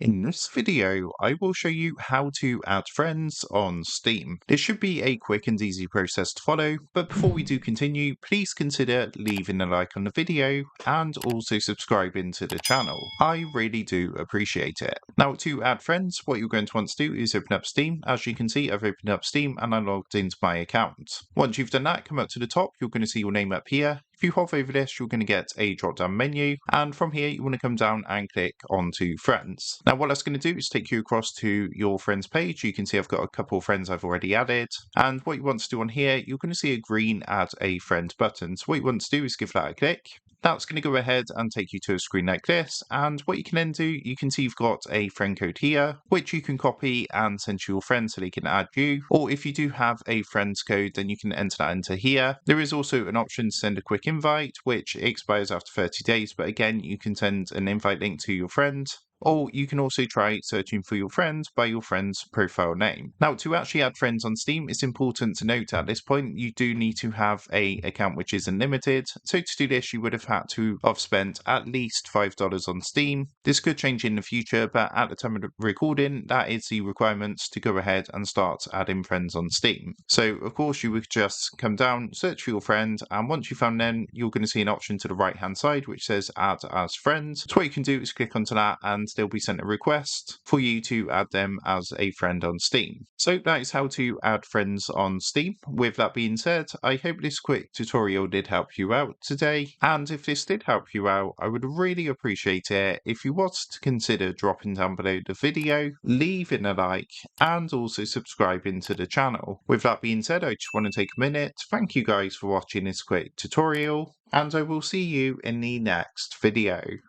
In this video, I will show you how to add friends on Steam. This should be a quick and easy process to follow, but before we do continue, please consider leaving a like on the video and also subscribing to the channel. I really do appreciate it. Now, to add friends, what you're going to want to do is open up Steam. As you can see, I've opened up Steam and I logged into my account. Once you've done that, come up to the top, you're going to see your name up here. If you hover over this, you're going to get a drop down menu, and from here you want to come down and click onto friends. Now what that's going to do is take you across to your friends page. You can see I've got a couple of friends I've already added, and what you want to do on here, you're going to see a green add a friend button. So what you want to do is give that a click. That's going to go ahead and take you to a screen like this, and what you can then do, you can see you've got a friend code here, which you can copy and send to your friends so they can add you, or if you do have a friends code, then you can enter that into here. There is also an option to send a quick invite, which expires after 30 days, but again, you can send an invite link to your friend. Or you can also try searching for your friends by your friend's profile name. Now, to actually add friends on Steam, it's important to note at this point you do need to have an account which is unlimited. So to do this, you would have had to have spent at least $5 on Steam. This could change in the future, but at the time of recording, that is the requirements to go ahead and start adding friends on Steam. So of course, you would just come down, search for your friend, and once you found them, you're going to see an option to the right hand side which says add as friends. So what you can do is click onto that and they'll be sent a request for you to add them as a friend on Steam. So that is how to add friends on Steam. With that being said, I hope this quick tutorial did help you out today, and if this did help you out, I would really appreciate it if you was to consider dropping down below the video, leaving a like, and also subscribing to the channel. With that being said, I just want to take a minute to thank you guys for watching this quick tutorial, and I will see you in the next video.